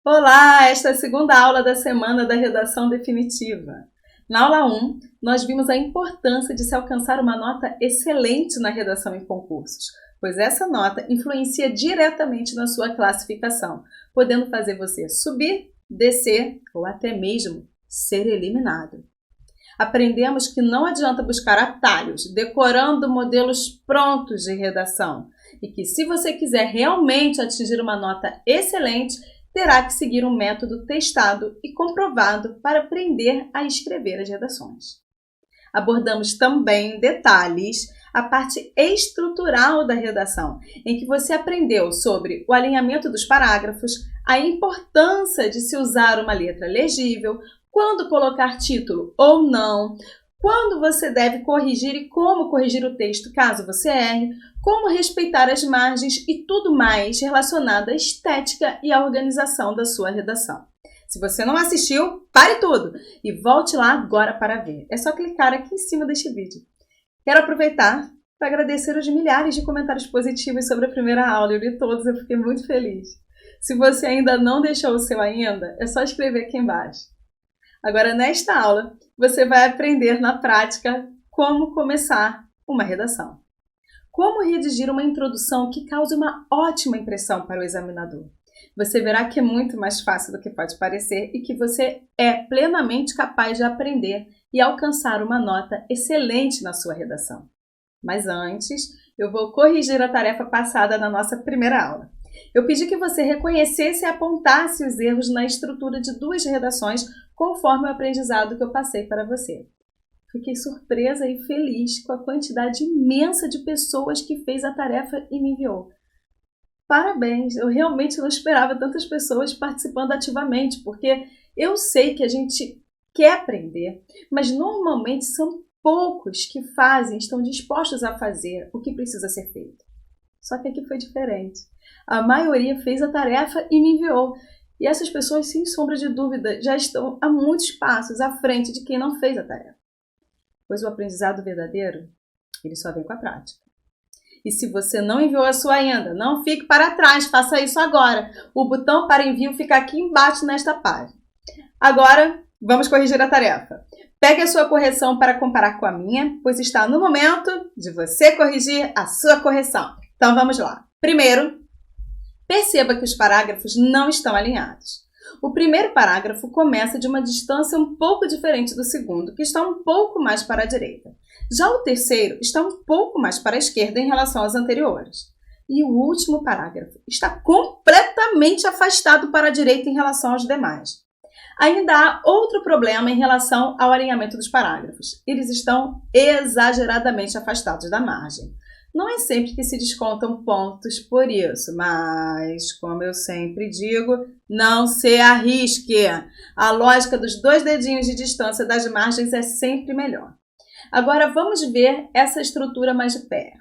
Olá, esta é a segunda aula da semana da redação definitiva. Na aula 1, nós vimos a importância de se alcançar uma nota excelente na redação em concursos, pois essa nota influencia diretamente na sua classificação, podendo fazer você subir, descer ou até mesmo ser eliminado. Aprendemos que não adianta buscar atalhos, decorando modelos prontos de redação, e que se você quiser realmente atingir uma nota excelente, terá que seguir um método testado e comprovado para aprender a escrever as redações. Abordamos também em detalhes a parte estrutural da redação, em que você aprendeu sobre o alinhamento dos parágrafos, a importância de se usar uma letra legível, quando colocar título ou não, quando você deve corrigir e como corrigir o texto caso você erre, como respeitar as margens e tudo mais relacionado à estética e à organização da sua redação. Se você não assistiu, pare tudo e volte lá agora para ver. É só clicar aqui em cima deste vídeo. Quero aproveitar para agradecer os milhares de comentários positivos sobre a primeira aula. Eu li todos, eu fiquei muito feliz. Se você ainda não deixou o seu ainda, é só escrever aqui embaixo. Agora, nesta aula, você vai aprender na prática como começar uma redação. Como redigir uma introdução que cause uma ótima impressão para o examinador. Você verá que é muito mais fácil do que pode parecer e que você é plenamente capaz de aprender e alcançar uma nota excelente na sua redação. Mas antes, eu vou corrigir a tarefa passada na nossa primeira aula. Eu pedi que você reconhecesse e apontasse os erros na estrutura de duas redações conforme o aprendizado que eu passei para você. Fiquei surpresa e feliz com a quantidade imensa de pessoas que fez a tarefa e me enviou. Parabéns! Eu realmente não esperava tantas pessoas participando ativamente, porque eu sei que a gente quer aprender, mas normalmente são poucos que fazem, estão dispostos a fazer o que precisa ser feito. Só que aqui foi diferente. A maioria fez a tarefa e me enviou. E essas pessoas, sem sombra de dúvida, já estão a muitos passos à frente de quem não fez a tarefa. Pois o aprendizado verdadeiro, ele só vem com a prática. E se você não enviou a sua ainda, não fique para trás, faça isso agora. O botão para envio fica aqui embaixo nesta página. Agora, vamos corrigir a tarefa. Pegue a sua correção para comparar com a minha, pois está no momento de você corrigir a sua correção. Então vamos lá. Primeiro, perceba que os parágrafos não estão alinhados. O primeiro parágrafo começa de uma distância um pouco diferente do segundo, que está um pouco mais para a direita. Já o terceiro está um pouco mais para a esquerda em relação aos anteriores. E o último parágrafo está completamente afastado para a direita em relação aos demais. Ainda há outro problema em relação ao alinhamento dos parágrafos. Eles estão exageradamente afastados da margem. Não é sempre que se descontam pontos por isso, mas, como eu sempre digo, não se arrisque. A lógica dos 2 dedinhos de distância das margens é sempre melhor. Agora vamos ver essa estrutura mais de perto.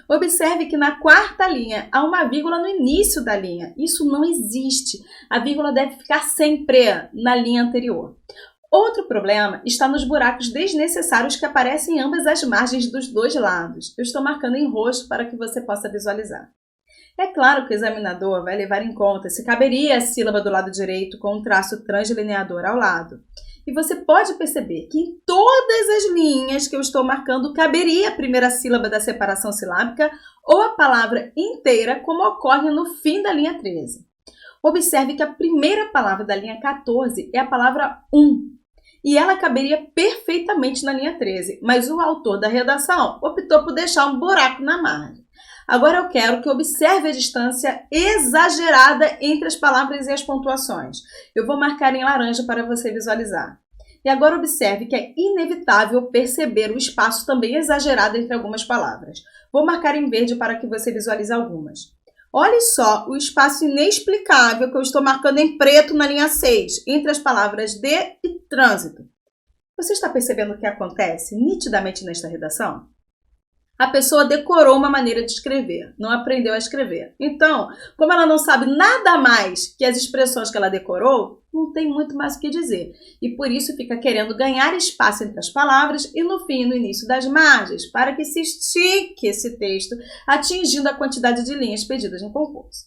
Observe que na quarta linha há uma vírgula no início da linha. Isso não existe. A vírgula deve ficar sempre na linha anterior. Outro problema está nos buracos desnecessários que aparecem em ambas as margens dos 2 lados. Eu estou marcando em roxo para que você possa visualizar. É claro que o examinador vai levar em conta se caberia a sílaba do lado direito com um traço translineador ao lado. E você pode perceber que em todas as linhas que eu estou marcando caberia a primeira sílaba da separação silábica ou a palavra inteira, como ocorre no fim da linha 13. Observe que a primeira palavra da linha 14 é a palavra e ela caberia perfeitamente na linha 13, mas o autor da redação optou por deixar um buraco na margem. Agora eu quero que observe a distância exagerada entre as palavras e as pontuações. Eu vou marcar em laranja para você visualizar. E agora observe que é inevitável perceber o espaço também exagerado entre algumas palavras. Vou marcar em verde para que você visualize algumas. Olhe só o espaço inexplicável que eu estou marcando em preto na linha 6, entre as palavras de e trânsito. Você está percebendo o que acontece nitidamente nesta redação? A pessoa decorou uma maneira de escrever, não aprendeu a escrever. Então, como ela não sabe nada mais que as expressões que ela decorou, não tem muito mais o que dizer. E por isso fica querendo ganhar espaço entre as palavras e no fim e no início das margens, para que se estique esse texto, atingindo a quantidade de linhas pedidas no concurso.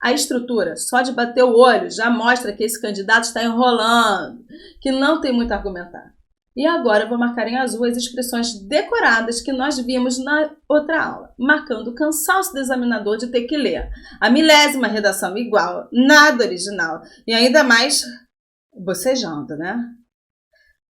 A estrutura, só de bater o olho, já mostra que esse candidato está enrolando, que não tem muito a argumentar. E agora eu vou marcar em azul as expressões decoradas que nós vimos na outra aula, marcando o cansaço do examinador de ter que ler a milésima redação igual, nada original, e ainda mais bocejando, né?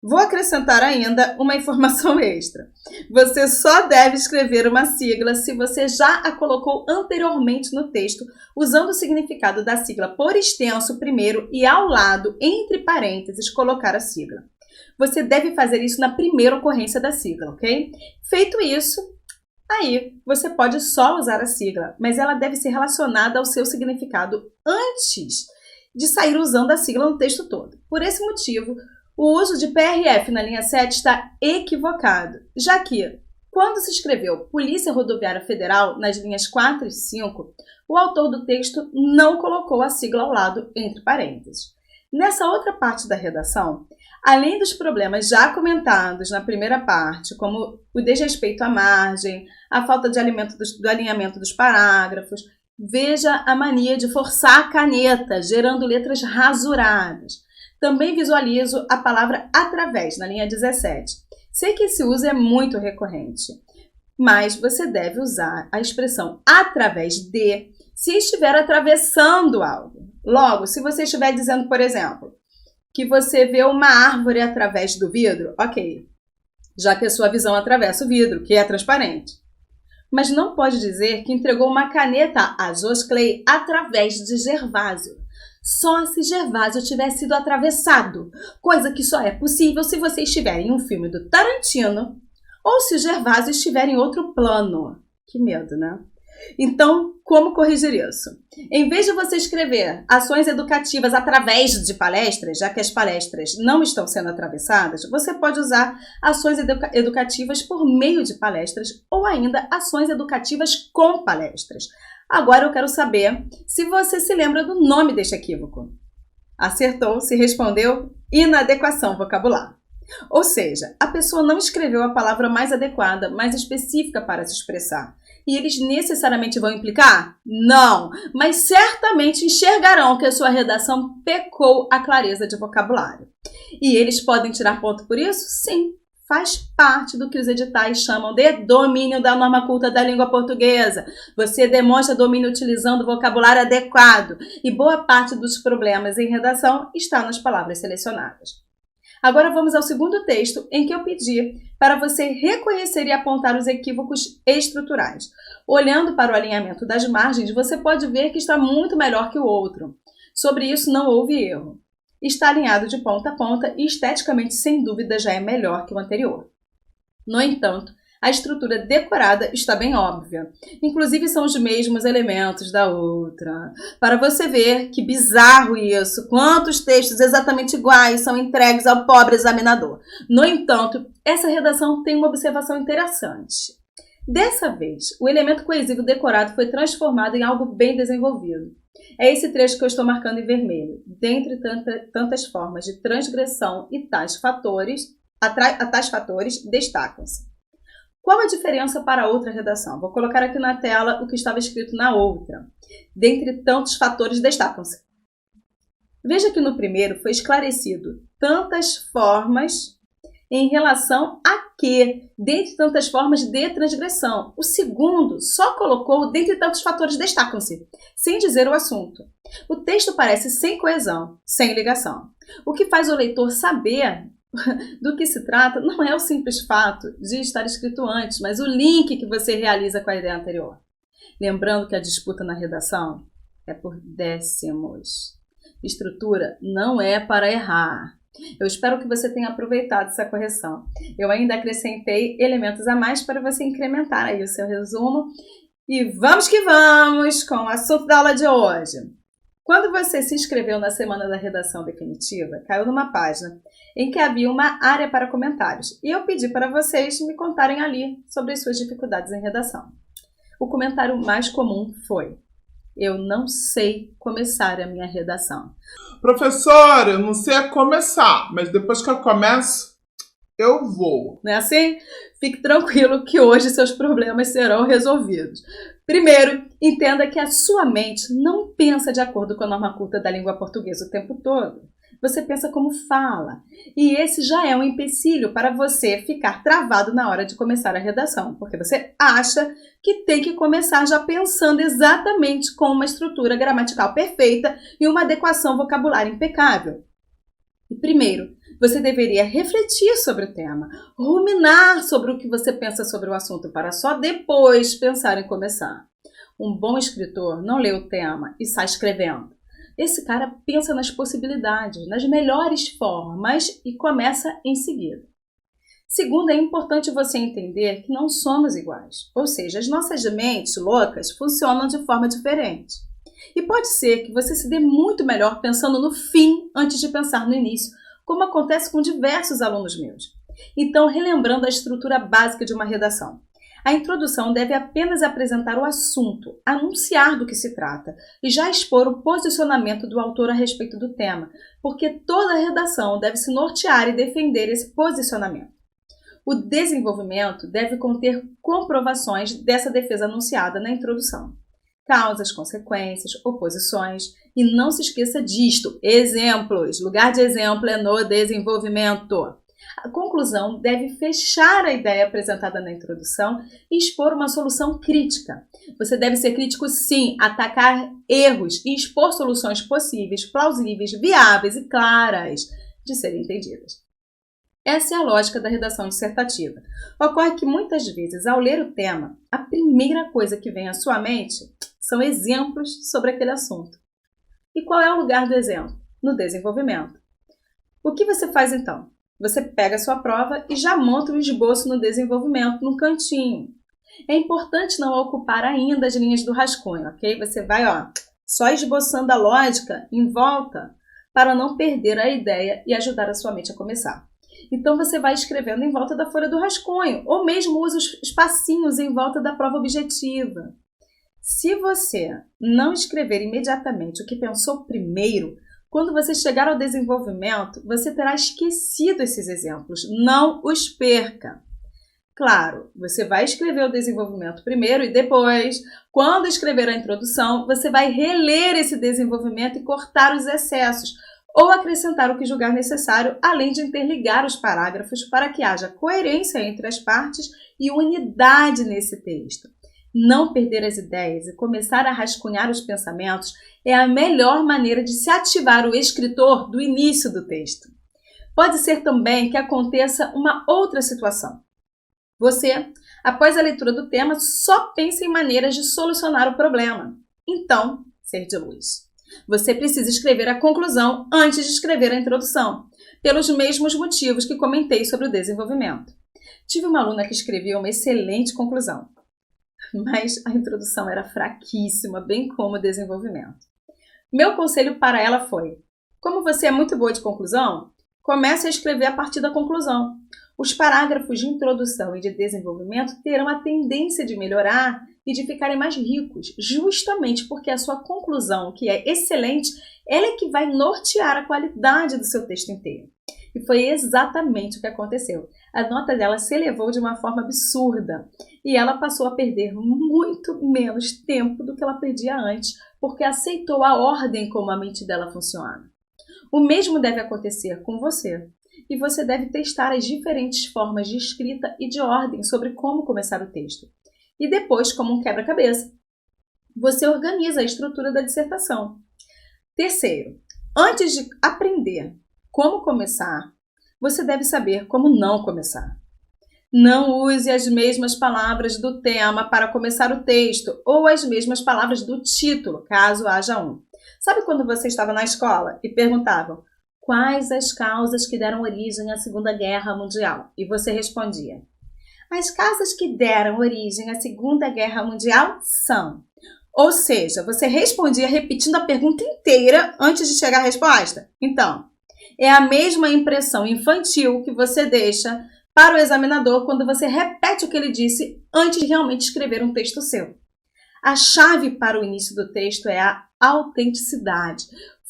Vou acrescentar ainda uma informação extra. Você só deve escrever uma sigla se você já a colocou anteriormente no texto, usando o significado da sigla por extenso primeiro e ao lado, entre parênteses, colocar a sigla. Você deve fazer isso na primeira ocorrência da sigla, ok? Feito isso, aí você pode só usar a sigla, mas ela deve ser relacionada ao seu significado antes de sair usando a sigla no texto todo. Por esse motivo, o uso de PRF na linha 7 está equivocado, já que, quando se escreveu Polícia Rodoviária Federal nas linhas 4 e 5, o autor do texto não colocou a sigla ao lado entre parênteses. Nessa outra parte da redação, além dos problemas já comentados na primeira parte, como o desrespeito à margem, a falta de do alinhamento dos parágrafos, veja a mania de forçar a caneta, gerando letras rasuradas. Também visualizo a palavra através, na linha 17. Sei que esse uso é muito recorrente, mas você deve usar a expressão através de se estiver atravessando algo. Logo, se você estiver dizendo, por exemplo, que você vê uma árvore através do vidro, ok, já que a sua visão atravessa o vidro, que é transparente. Mas não pode dizer que entregou uma caneta a Josh Clay através de Gervásio. Só se Gervásio tivesse sido atravessado, coisa que só é possível se você estiver em um filme do Tarantino ou se o Gervásio estiver em outro plano. Que medo, né? Então, como corrigir isso? Em vez de você escrever ações educativas através de palestras, já que as palestras não estão sendo atravessadas, você pode usar ações educativas por meio de palestras ou ainda ações educativas com palestras. Agora eu quero saber se você se lembra do nome deste equívoco. Acertou, se respondeu, inadequação vocabular. Ou seja, a pessoa não escreveu a palavra mais adequada, mais específica para se expressar. E eles necessariamente vão implicar? Não, mas certamente enxergarão que a sua redação pecou a clareza de vocabulário. E eles podem tirar ponto por isso? Sim. Faz parte do que os editais chamam de domínio da norma culta da língua portuguesa. Você demonstra domínio utilizando o vocabulário adequado e boa parte dos problemas em redação está nas palavras selecionadas. Agora vamos ao segundo texto em que eu pedi para você reconhecer e apontar os equívocos estruturais. Olhando para o alinhamento das margens, você pode ver que está muito melhor que o outro. Sobre isso não houve erro. Está alinhado de ponta a ponta e esteticamente, sem dúvida, já é melhor que o anterior. No entanto, a estrutura decorada está bem óbvia. Inclusive, são os mesmos elementos da outra. Para você ver que bizarro isso, quantos textos exatamente iguais são entregues ao pobre examinador. No entanto, essa redação tem uma observação interessante. Dessa vez, o elemento coesivo decorado foi transformado em algo bem desenvolvido. É esse trecho que eu estou marcando em vermelho. Dentre tantas formas de transgressão e tais fatores destacam-se. Qual a diferença para a outra redação? Vou colocar aqui na tela o que estava escrito na outra. Dentre tantos fatores destacam-se. Veja que no primeiro foi esclarecido tantas formas em relação a que, dentre tantas formas de transgressão. O segundo só colocou dentre tantos fatores destacam-se, sem dizer o assunto. O texto parece sem coesão, sem ligação. O que faz o leitor saber do que se trata não é o simples fato de estar escrito antes, mas o link que você realiza com a ideia anterior. Lembrando que a disputa na redação é por décimos. Estrutura não é para errar. Eu espero que você tenha aproveitado essa correção. Eu ainda acrescentei elementos a mais para você incrementar aí o seu resumo. E vamos que vamos com o assunto da aula de hoje. Quando você se inscreveu na Semana da Redação Definitiva, caiu numa página em que havia uma área para comentários. E eu pedi para vocês me contarem ali sobre as suas dificuldades em redação. O comentário mais comum foi: eu não sei começar a minha redação. Professora, eu não sei começar, mas depois que eu começo, eu vou. Não é assim? Fique tranquilo que hoje seus problemas serão resolvidos. Primeiro, entenda que a sua mente não pensa de acordo com a norma culta da língua portuguesa o tempo todo. Você pensa como fala. E esse já é um empecilho para você ficar travado na hora de começar a redação, porque você acha que tem que começar já pensando exatamente com uma estrutura gramatical perfeita e uma adequação vocabular impecável. E primeiro, você deveria refletir sobre o tema, ruminar sobre o que você pensa sobre o assunto, para só depois pensar em começar. Um bom escritor não lê o tema e sai escrevendo. Esse cara pensa nas possibilidades, nas melhores formas e começa em seguida. Segundo, é importante você entender que não somos iguais, ou seja, as nossas mentes loucas funcionam de forma diferente. E pode ser que você se dê muito melhor pensando no fim antes de pensar no início, como acontece com diversos alunos meus. Então, relembrando a estrutura básica de uma redação. A introdução deve apenas apresentar o assunto, anunciar do que se trata e já expor o posicionamento do autor a respeito do tema, porque toda a redação deve se nortear e defender esse posicionamento. O desenvolvimento deve conter comprovações dessa defesa anunciada na introdução. Causas, consequências, oposições. E não se esqueça disto, exemplos. Lugar de exemplo é no desenvolvimento. A conclusão deve fechar a ideia apresentada na introdução e expor uma solução crítica. Você deve ser crítico sim, atacar erros e expor soluções possíveis, plausíveis, viáveis e claras de serem entendidas. Essa é a lógica da redação dissertativa. Ocorre que muitas vezes, ao ler o tema, a primeira coisa que vem à sua mente são exemplos sobre aquele assunto. E qual é o lugar do exemplo? No desenvolvimento. O que você faz então? Você pega a sua prova e já monta um esboço no desenvolvimento, num cantinho. É importante não ocupar ainda as linhas do rascunho, ok? Você vai, só esboçando a lógica em volta para não perder a ideia e ajudar a sua mente a começar. Então você vai escrevendo em volta da folha do rascunho, ou mesmo usa os espacinhos em volta da prova objetiva. Se você não escrever imediatamente o que pensou primeiro, quando você chegar ao desenvolvimento, você terá esquecido esses exemplos. Não os perca. Claro, você vai escrever o desenvolvimento primeiro e depois, quando escrever a introdução, você vai reler esse desenvolvimento e cortar os excessos, ou acrescentar o que julgar necessário, além de interligar os parágrafos para que haja coerência entre as partes e unidade nesse texto. Não perder as ideias e começar a rascunhar os pensamentos é a melhor maneira de se ativar o escritor do início do texto. Pode ser também que aconteça uma outra situação. Você, após a leitura do tema, só pensa em maneiras de solucionar o problema. Então, ser de luz. Você precisa escrever a conclusão antes de escrever a introdução, pelos mesmos motivos que comentei sobre o desenvolvimento. Tive uma aluna que escrevia uma excelente conclusão, mas a introdução era fraquíssima, bem como o desenvolvimento. Meu conselho para ela foi: como você é muito boa de conclusão, comece a escrever a partir da conclusão. Os parágrafos de introdução e de desenvolvimento terão a tendência de melhorar e de ficarem mais ricos, justamente porque a sua conclusão, que é excelente, ela é que vai nortear a qualidade do seu texto inteiro. E foi exatamente o que aconteceu. A nota dela se elevou de uma forma absurda e ela passou a perder muito menos tempo do que ela perdia antes, porque aceitou a ordem como a mente dela funciona. O mesmo deve acontecer com você. E você deve testar as diferentes formas de escrita e de ordem sobre como começar o texto. E depois, como um quebra-cabeça, você organiza a estrutura da dissertação. Terceiro, antes de aprender como começar, você deve saber como não começar. Não use as mesmas palavras do tema para começar o texto ou as mesmas palavras do título, caso haja um. Sabe quando você estava na escola e perguntavam: quais as causas que deram origem à Segunda Guerra Mundial? E você respondia: as causas que deram origem à Segunda Guerra Mundial são... Ou seja, você respondia repetindo a pergunta inteira antes de chegar à resposta. Então, é a mesma impressão infantil que você deixa para o examinador quando você repete o que ele disse antes de realmente escrever um texto seu. A chave para o início do texto é a autenticidade.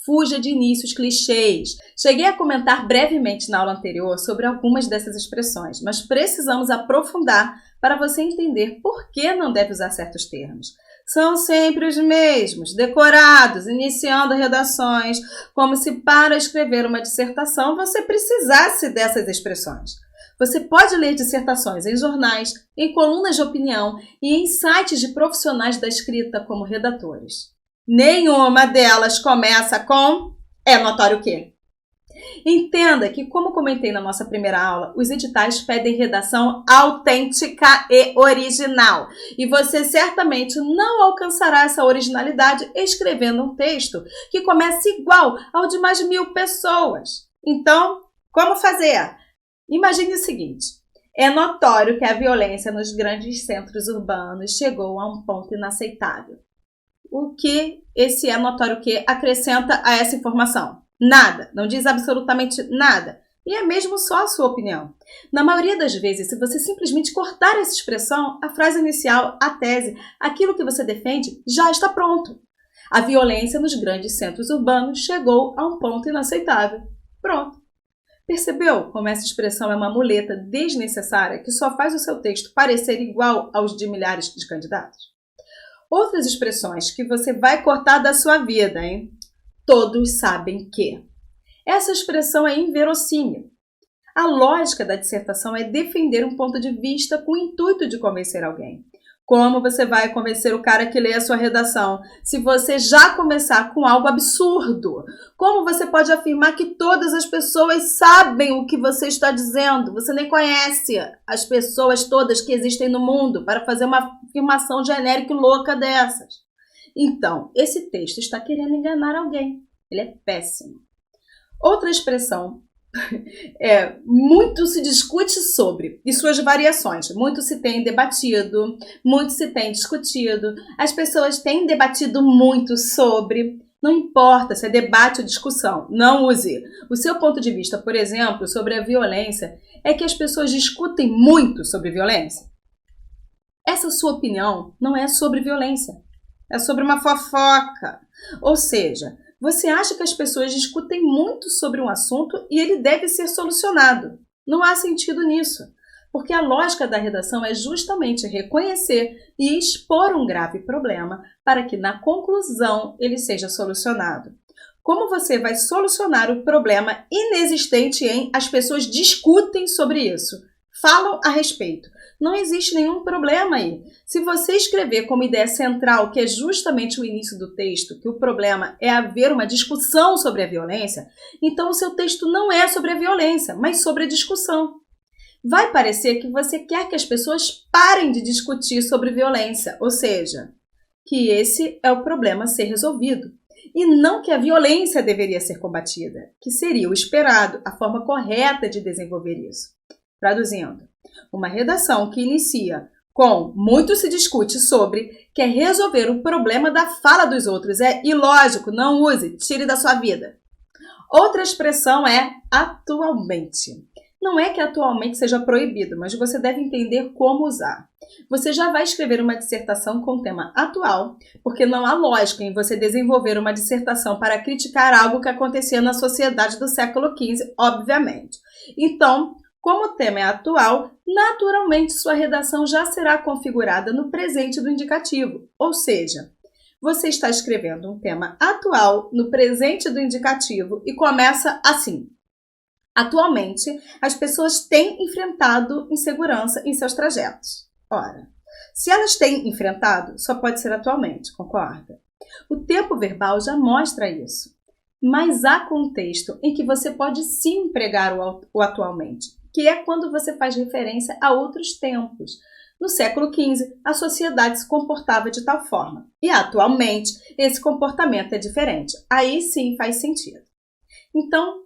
Fuja de inícios clichês. Cheguei a comentar brevemente na aula anterior sobre algumas dessas expressões, mas precisamos aprofundar para você entender por que não deve usar certos termos. São sempre os mesmos, decorados, iniciando redações, como se para escrever uma dissertação você precisasse dessas expressões. Você pode ler dissertações em jornais, em colunas de opinião e em sites de profissionais da escrita como redatores. Nenhuma delas começa com "é notório que". Entenda que, como comentei na nossa primeira aula, os editais pedem redação autêntica e original. E você certamente não alcançará essa originalidade escrevendo um texto que comece igual ao de mais de 1000 pessoas. Então, como fazer? Imagine o seguinte: é notório que a violência nos grandes centros urbanos chegou a um ponto inaceitável. O que esse "é notório que" acrescenta a essa informação? Nada, não diz absolutamente nada. E é mesmo só a sua opinião. Na maioria das vezes, se você simplesmente cortar essa expressão, a frase inicial, a tese, aquilo que você defende, já está pronto. A violência nos grandes centros urbanos chegou a um ponto inaceitável. Pronto. Percebeu como essa expressão é uma muleta desnecessária que só faz o seu texto parecer igual aos de milhares de candidatos? Outras expressões que você vai cortar da sua vida, hein? Todos sabem que. Essa expressão é inverossímil. A lógica da dissertação é defender um ponto de vista com o intuito de convencer alguém. Como você vai convencer o cara que lê a sua redação se você já começar com algo absurdo? Como você pode afirmar que todas as pessoas sabem o que você está dizendo? Você nem conhece as pessoas todas que existem no mundo para fazer uma afirmação genérica e louca dessas. Então, esse texto está querendo enganar alguém. Ele é péssimo. Outra expressão muito se discute sobre, e suas variações. Muito se tem debatido, muito se tem discutido, as pessoas têm debatido muito sobre. Não importa se é debate ou discussão, não use. O seu ponto de vista, por exemplo, sobre a violência, é que as pessoas discutem muito sobre violência. Essa sua opinião não é sobre violência, é sobre uma fofoca. Ou seja, você acha que as pessoas discutem muito sobre um assunto e ele deve ser solucionado. Não há sentido nisso, porque a lógica da redação é justamente reconhecer e expor um grave problema para que, na conclusão, ele seja solucionado. Como você vai solucionar o problema inexistente em "as pessoas discutem sobre isso"? Falam a respeito. Não existe nenhum problema aí. Se você escrever como ideia central, que é justamente o início do texto, que o problema é haver uma discussão sobre a violência, então o seu texto não é sobre a violência, mas sobre a discussão. Vai parecer que você quer que as pessoas parem de discutir sobre violência, ou seja, que esse é o problema a ser resolvido, e não que a violência deveria ser combatida, que seria o esperado, a forma correta de desenvolver isso. Traduzindo, uma redação que inicia com "muito se discute sobre", quer resolver o problema da fala dos outros. É ilógico, não use, tire da sua vida. Outra expressão é "atualmente". Não é que atualmente seja proibido, mas você deve entender como usar. Você já vai escrever uma dissertação com tema atual, porque não há lógica em você desenvolver uma dissertação para criticar algo que acontecia na sociedade do século XV, obviamente. Então, como o tema é atual, naturalmente sua redação já será configurada no presente do indicativo, ou seja, você está escrevendo um tema atual no presente do indicativo e começa assim: atualmente, as pessoas têm enfrentado insegurança em seus trajetos. Ora, se elas têm enfrentado, só pode ser atualmente, concorda? O tempo verbal já mostra isso, mas há contexto em que você pode sim empregar o atualmente, que é quando você faz referência a outros tempos. No século XV, a sociedade se comportava de tal forma, e atualmente esse comportamento é diferente. Aí sim faz sentido. Então,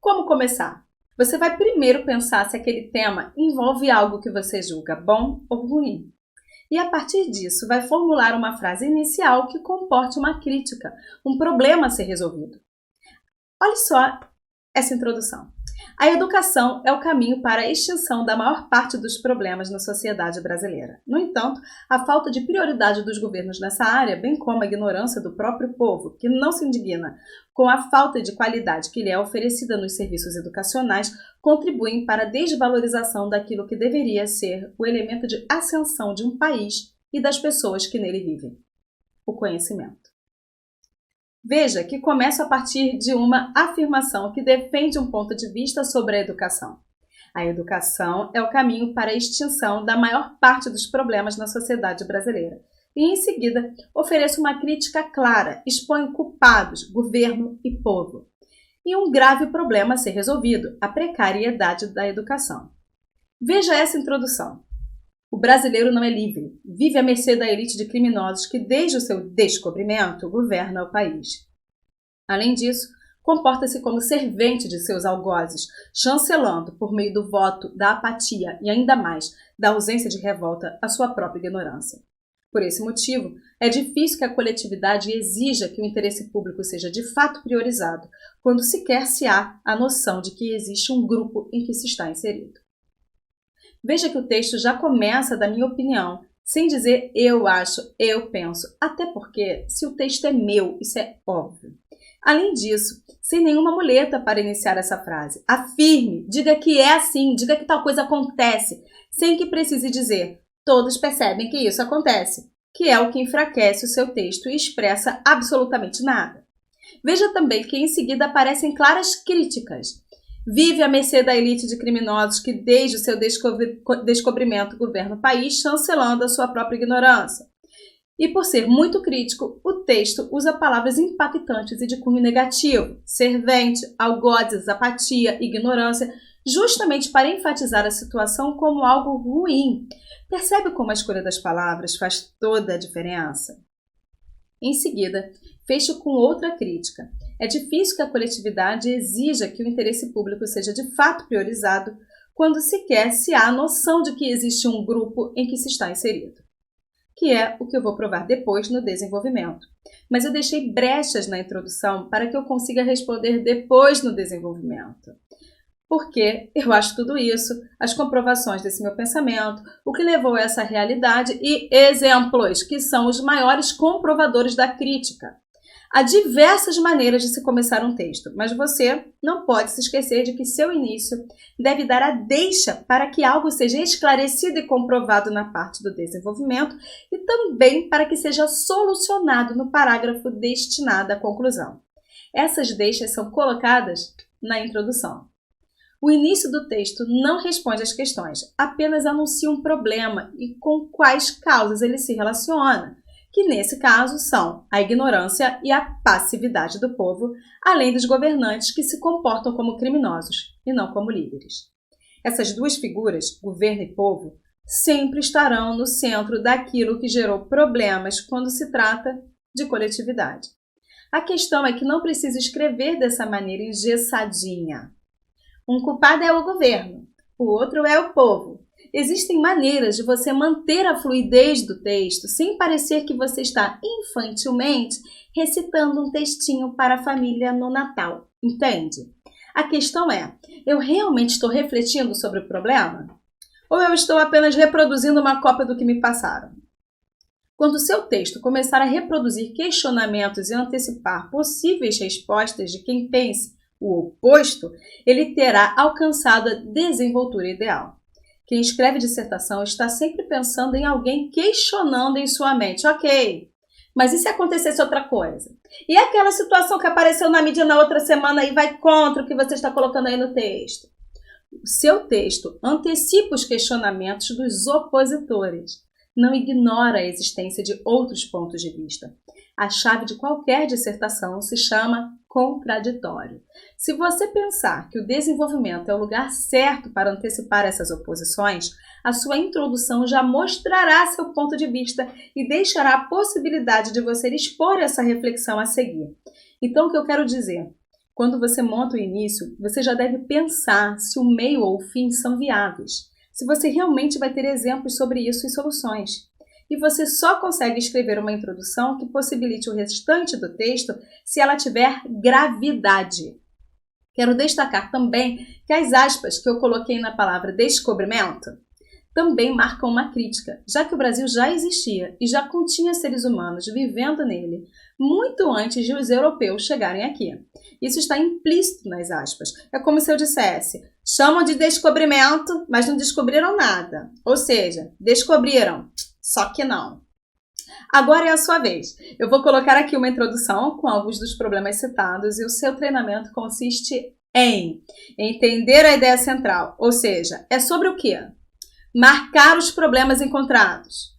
como começar? Você vai primeiro pensar se aquele tema envolve algo que você julga bom ou ruim. E a partir disso, vai formular uma frase inicial que comporte uma crítica, um problema a ser resolvido. Olha só essa introdução. A educação é o caminho para a extinção da maior parte dos problemas na sociedade brasileira. No entanto, a falta de prioridade dos governos nessa área, bem como a ignorância do próprio povo, que não se indigna com a falta de qualidade que lhe é oferecida nos serviços educacionais, contribuem para a desvalorização daquilo que deveria ser o elemento de ascensão de um país e das pessoas que nele vivem: o conhecimento. Veja que começo a partir de uma afirmação que defende um ponto de vista sobre a educação. A educação é o caminho para a extinção da maior parte dos problemas na sociedade brasileira. E, em seguida, ofereço uma crítica clara, exponho culpados, governo e povo. E um grave problema a ser resolvido: a precariedade da educação. Veja essa introdução. O brasileiro não é livre, vive à mercê da elite de criminosos que, desde o seu descobrimento, governa o país. Além disso, comporta-se como servente de seus algozes, chancelando, por meio do voto, da apatia e ainda mais, da ausência de revolta, a sua própria ignorância. Por esse motivo, é difícil que a coletividade exija que o interesse público seja de fato priorizado, quando sequer se há a noção de que existe um grupo em que se está inserido. Veja que o texto já começa da minha opinião, sem dizer eu acho, eu penso, até porque, se o texto é meu, isso é óbvio. Além disso, sem nenhuma muleta para iniciar essa frase. Afirme, diga que é assim, diga que tal coisa acontece, sem que precise dizer todos percebem que isso acontece, que é o que enfraquece o seu texto e expressa absolutamente nada. Veja também que em seguida aparecem claras críticas. Vive à mercê da elite de criminosos que, desde o seu descobrimento, governa o país, chancelando a sua própria ignorância. E, por ser muito crítico, o texto usa palavras impactantes e de cunho negativo: servente, algozes, apatia, ignorância, justamente para enfatizar a situação como algo ruim. Percebe como a escolha das palavras faz toda a diferença? Em seguida, fecho com outra crítica. É difícil que a coletividade exija que o interesse público seja de fato priorizado quando sequer se há a noção de que existe um grupo em que se está inserido, que é o que eu vou provar depois no desenvolvimento. Mas eu deixei brechas na introdução para que eu consiga responder depois no desenvolvimento. Porque eu acho tudo isso, as comprovações desse meu pensamento, o que levou a essa realidade e exemplos, que são os maiores comprovadores da crítica. Há diversas maneiras de se começar um texto, mas você não pode se esquecer de que seu início deve dar a deixa para que algo seja esclarecido e comprovado na parte do desenvolvimento e também para que seja solucionado no parágrafo destinado à conclusão. Essas deixas são colocadas na introdução. O início do texto não responde às questões, apenas anuncia um problema e com quais causas ele se relaciona, que nesse caso são a ignorância e a passividade do povo, além dos governantes que se comportam como criminosos e não como líderes. Essas duas figuras, governo e povo, sempre estarão no centro daquilo que gerou problemas quando se trata de coletividade. A questão é que não precisa escrever dessa maneira engessadinha. Um culpado é o governo, o outro é o povo. Existem maneiras de você manter a fluidez do texto sem parecer que você está infantilmente recitando um textinho para a família no Natal, entende? A questão é, eu realmente estou refletindo sobre o problema? Ou eu estou apenas reproduzindo uma cópia do que me passaram? Quando o seu texto começar a reproduzir questionamentos e antecipar possíveis respostas de quem pense o oposto, ele terá alcançado a desenvoltura ideal. Quem escreve dissertação está sempre pensando em alguém questionando em sua mente. Ok, mas e se acontecesse outra coisa? E aquela situação que apareceu na mídia na outra semana e vai contra o que você está colocando aí no texto? O seu texto antecipa os questionamentos dos opositores. Não ignora a existência de outros pontos de vista. A chave de qualquer dissertação se chama contraditório. Se você pensar que o desenvolvimento é o lugar certo para antecipar essas oposições, a sua introdução já mostrará seu ponto de vista e deixará a possibilidade de você expor essa reflexão a seguir. Então, o que eu quero dizer? Quando você monta o início, você já deve pensar se o meio ou o fim são viáveis, se você realmente vai ter exemplos sobre isso e soluções. E você só consegue escrever uma introdução que possibilite o restante do texto se ela tiver gravidade. Quero destacar também que as aspas que eu coloquei na palavra descobrimento também marcam uma crítica, já que o Brasil já existia e já continha seres humanos vivendo nele muito antes de os europeus chegarem aqui. Isso está implícito nas aspas. É como se eu dissesse, chamam de descobrimento, mas não descobriram nada. Ou seja, descobriram, só que não. Agora é a sua vez. Eu vou colocar aqui uma introdução com alguns dos problemas citados e o seu treinamento consiste em entender a ideia central, ou seja, é sobre o quê? Marcar os problemas encontrados.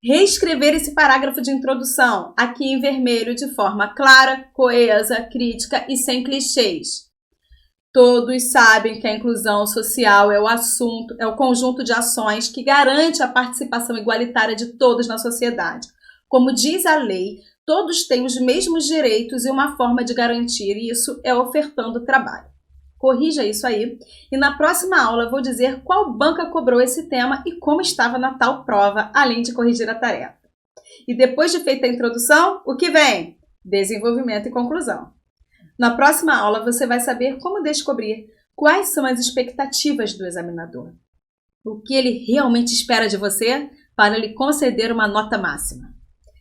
Reescrever esse parágrafo de introdução, aqui em vermelho, de forma clara, coesa, crítica e sem clichês. Todos sabem que a inclusão social é o conjunto de ações que garante a participação igualitária de todos na sociedade. Como diz a lei, todos têm os mesmos direitos e uma forma de garantir isso é ofertando trabalho. Corrija isso aí. E na próxima aula vou dizer qual banca cobrou esse tema e como estava na tal prova, além de corrigir a tarefa. E depois de feita a introdução, o que vem? Desenvolvimento e conclusão. Na próxima aula você vai saber como descobrir quais são as expectativas do examinador. O que ele realmente espera de você para lhe conceder uma nota máxima.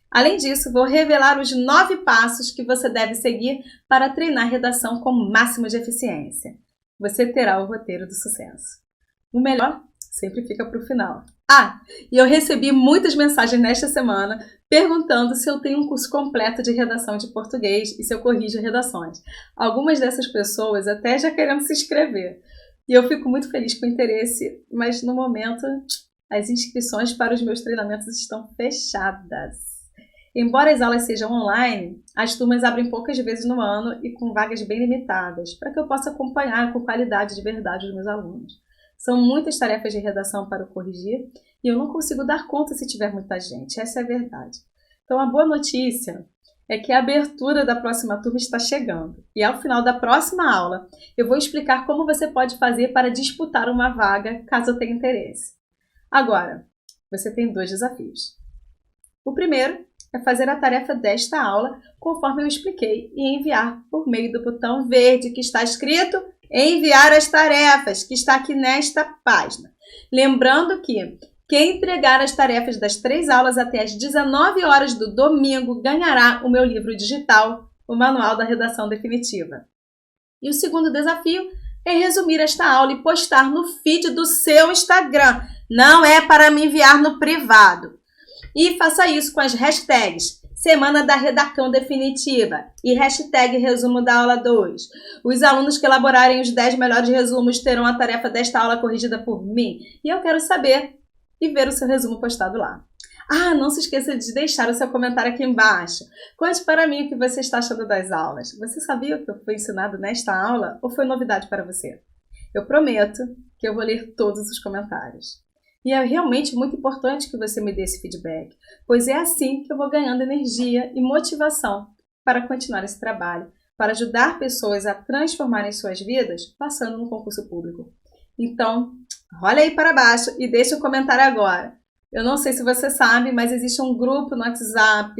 Além disso, vou revelar os 9 passos que você deve seguir para treinar redação com o máximo de eficiência. Você terá o roteiro do sucesso. O melhor sempre fica para o final. E eu recebi muitas mensagens nesta semana perguntando se eu tenho um curso completo de redação de português e se eu corrijo redações. Algumas dessas pessoas até já querendo se inscrever. E eu fico muito feliz com o interesse, mas no momento as inscrições para os meus treinamentos estão fechadas. Embora as aulas sejam online, as turmas abrem poucas vezes no ano e com vagas bem limitadas, para que eu possa acompanhar com qualidade de verdade os meus alunos. São muitas tarefas de redação para eu corrigir e eu não consigo dar conta se tiver muita gente, essa é a verdade. Então a boa notícia é que a abertura da próxima turma está chegando e ao final da próxima aula eu vou explicar como você pode fazer para disputar uma vaga caso eu tenha interesse. Agora, você tem 2 desafios. O primeiro é fazer a tarefa desta aula conforme eu expliquei e enviar por meio do botão verde que está escrito enviar as tarefas, que está aqui nesta página. Lembrando que quem entregar as tarefas das 3 aulas até às 19 horas do domingo ganhará o meu livro digital, o Manual da Redação Definitiva. E o segundo desafio é resumir esta aula e postar no feed do seu Instagram. Não é para me enviar no privado. E faça isso com as hashtags Semana da Redação Definitiva e hashtag Resumo da Aula 2. Os alunos que elaborarem os 10 melhores resumos terão a tarefa desta aula corrigida por mim. E eu quero saber e ver o seu resumo postado lá. Não se esqueça de deixar o seu comentário aqui embaixo. Conte para mim o que você está achando das aulas. Você sabia o que foi ensinado nesta aula ou foi novidade para você? Eu prometo que eu vou ler todos os comentários. E é realmente muito importante que você me dê esse feedback, pois é assim que eu vou ganhando energia e motivação para continuar esse trabalho, para ajudar pessoas a transformarem suas vidas passando no concurso público. Então, olha aí para baixo e deixa um comentário agora. Eu não sei se você sabe, mas existe um grupo no WhatsApp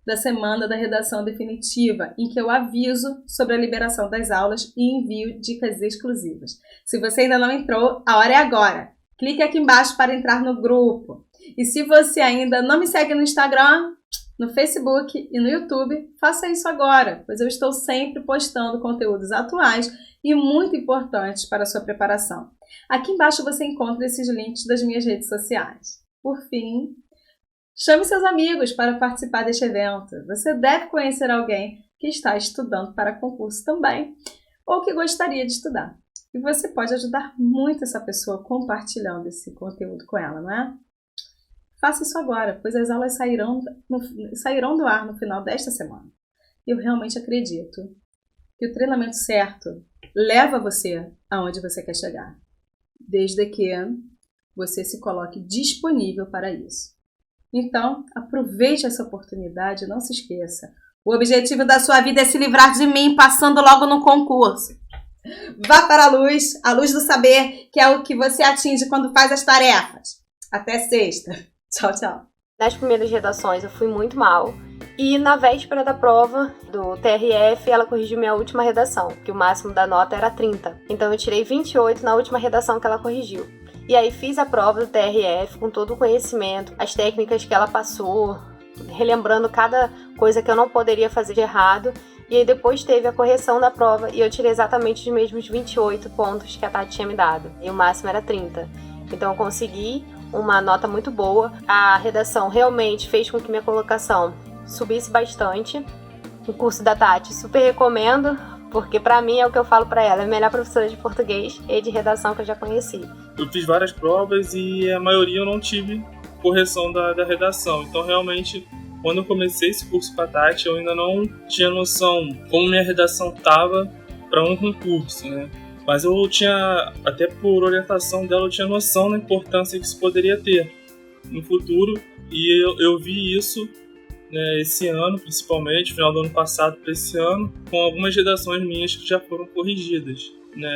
da Semana da Redação Definitiva, em que eu aviso sobre a liberação das aulas e envio dicas exclusivas. Se você ainda não entrou, a hora é agora. Clique aqui embaixo para entrar no grupo. E se você ainda não me segue no Instagram, no Facebook e no YouTube, faça isso agora, pois eu estou sempre postando conteúdos atuais e muito importantes para a sua preparação. Aqui embaixo você encontra esses links das minhas redes sociais. Por fim, chame seus amigos para participar deste evento. Você deve conhecer alguém que está estudando para concurso também, ou que gostaria de estudar. E você pode ajudar muito essa pessoa compartilhando esse conteúdo com ela, não é? Faça isso agora, pois as aulas sairão do ar no final desta semana. Eu realmente acredito que o treinamento certo leva você aonde você quer chegar, desde que você se coloque disponível para isso. Então, aproveite essa oportunidade e não se esqueça. O objetivo da sua vida é se livrar de mim passando logo no concurso. Vá para a luz do saber, que é o que você atinge quando faz as tarefas. Até sexta. Tchau, tchau. Nas primeiras redações eu fui muito mal. E na véspera da prova do TRF, ela corrigiu minha última redação, que o máximo da nota era 30. Então eu tirei 28 na última redação que ela corrigiu. E aí fiz a prova do TRF com todo o conhecimento, as técnicas que ela passou, relembrando cada coisa que eu não poderia fazer de errado. E aí depois teve a correção da prova e eu tirei exatamente os mesmos 28 pontos que a Tati tinha me dado. E o máximo era 30. Então eu consegui uma nota muito boa. A redação realmente fez com que minha colocação subisse bastante. O curso da Tati super recomendo, porque pra mim é o que eu falo pra ela, é a melhor professora de português e de redação que eu já conheci. Eu fiz várias provas e a maioria eu não tive correção da redação, então realmente quando eu comecei esse curso com a Tati eu ainda não tinha noção como minha redação estava para um concurso, né? Mas eu tinha, até por orientação dela, eu tinha noção da importância que isso poderia ter no futuro, e eu vi isso, né, esse ano, principalmente, final do ano passado para esse ano, com algumas redações minhas que já foram corrigidas. Né,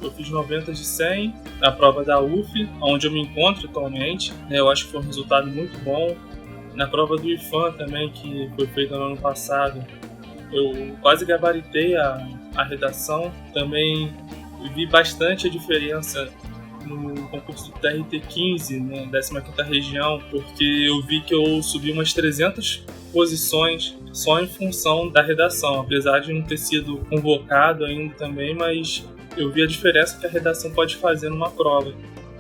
eu fiz 90 de 100 na prova da UF, onde eu me encontro atualmente. Né, eu acho que foi um resultado muito bom. Na prova do IFAM também, que foi feita no ano passado, eu quase gabaritei a redação. Também vi bastante a diferença no concurso do TRT15, né, 15ª região, porque eu vi que eu subi umas 300 posições só em função da redação, apesar de não ter sido convocado ainda também, mas eu vi a diferença que a redação pode fazer numa prova.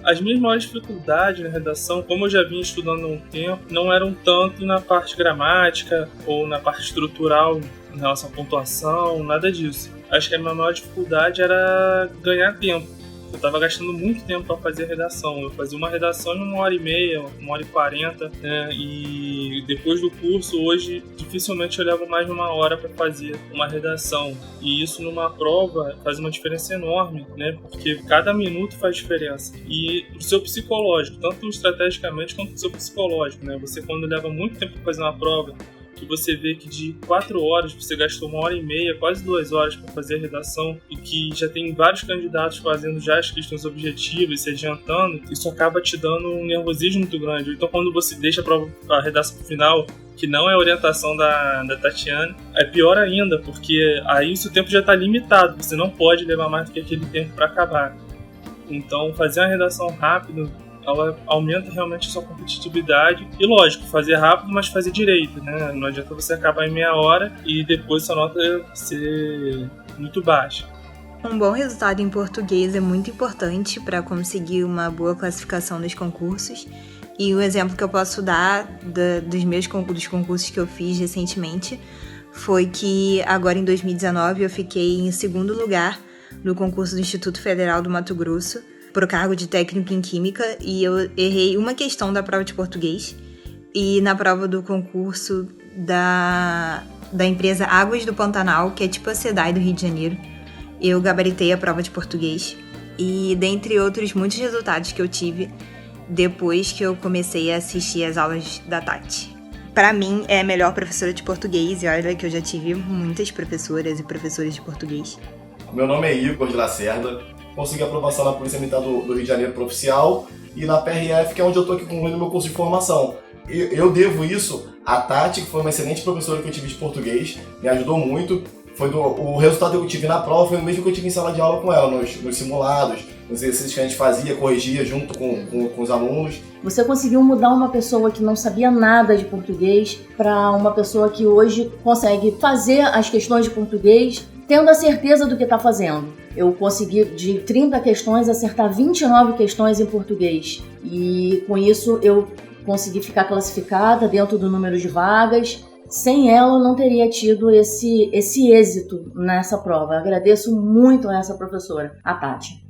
As minhas maiores dificuldades na redação, como eu já vinha estudando há um tempo, não eram tanto na parte gramática ou na parte estrutural em relação à pontuação, nada disso. Acho que a minha maior dificuldade era ganhar tempo. Eu estava gastando muito tempo para fazer a redação. Eu fazia uma redação em 1h30, 1h40, né? E depois do curso, hoje, dificilmente eu levo mais de 1 hora para fazer uma redação. E isso numa prova faz uma diferença enorme, né? Porque cada minuto faz diferença. E pro seu psicológico, tanto estrategicamente quanto pro seu psicológico, né? Você, quando leva muito tempo para fazer uma prova, que você vê que de 4 horas você gastou 1h30, quase 2 horas para fazer a redação, e que já tem vários candidatos fazendo já as questões objetivas, se adiantando, isso acaba te dando um nervosismo muito grande. Então quando você deixa a redação final, que não é a orientação da Tatiane, é pior ainda, porque aí o seu tempo já está limitado, você não pode levar mais do que aquele tempo para acabar. Então fazer uma redação rápida, ela aumenta realmente a sua competitividade. E lógico, fazer rápido, mas fazer direito, né? Não adianta você acabar em meia hora e depois sua nota ser muito baixa. Um bom resultado em português é muito importante para conseguir uma boa classificação nos concursos. E o exemplo que eu posso dar dos concursos que eu fiz recentemente foi que agora em 2019 eu fiquei em 2º lugar no concurso do Instituto Federal do Mato Grosso, pro cargo de técnico em química, e eu errei uma questão da prova de português, e na prova do concurso da empresa Águas do Pantanal, que é tipo a SEDAI do Rio de Janeiro, eu gabaritei a prova de português, e dentre outros muitos resultados que eu tive depois que eu comecei a assistir as aulas da Tati. Pra mim, é a melhor professora de português, e olha que eu já tive muitas professoras e professores de português. Meu nome é Igor de Lacerda. Consegui aprovação na Polícia Militar do Rio de Janeiro para oficial e na PRF, que é onde eu estou aqui concluindo meu curso de formação. Eu devo isso à Tati, que foi uma excelente professora que eu tive de português, me ajudou muito. O resultado que eu tive na prova foi o mesmo que eu tive em sala de aula com ela, nos simulados, nos exercícios que a gente fazia, corrigia junto com os alunos. Você conseguiu mudar uma pessoa que não sabia nada de português para uma pessoa que hoje consegue fazer as questões de português tendo a certeza do que está fazendo. Eu consegui, de 30 questões, acertar 29 questões em português. E com isso eu consegui ficar classificada dentro do número de vagas. Sem ela eu não teria tido esse êxito nessa prova. Eu agradeço muito a essa professora, a Tati.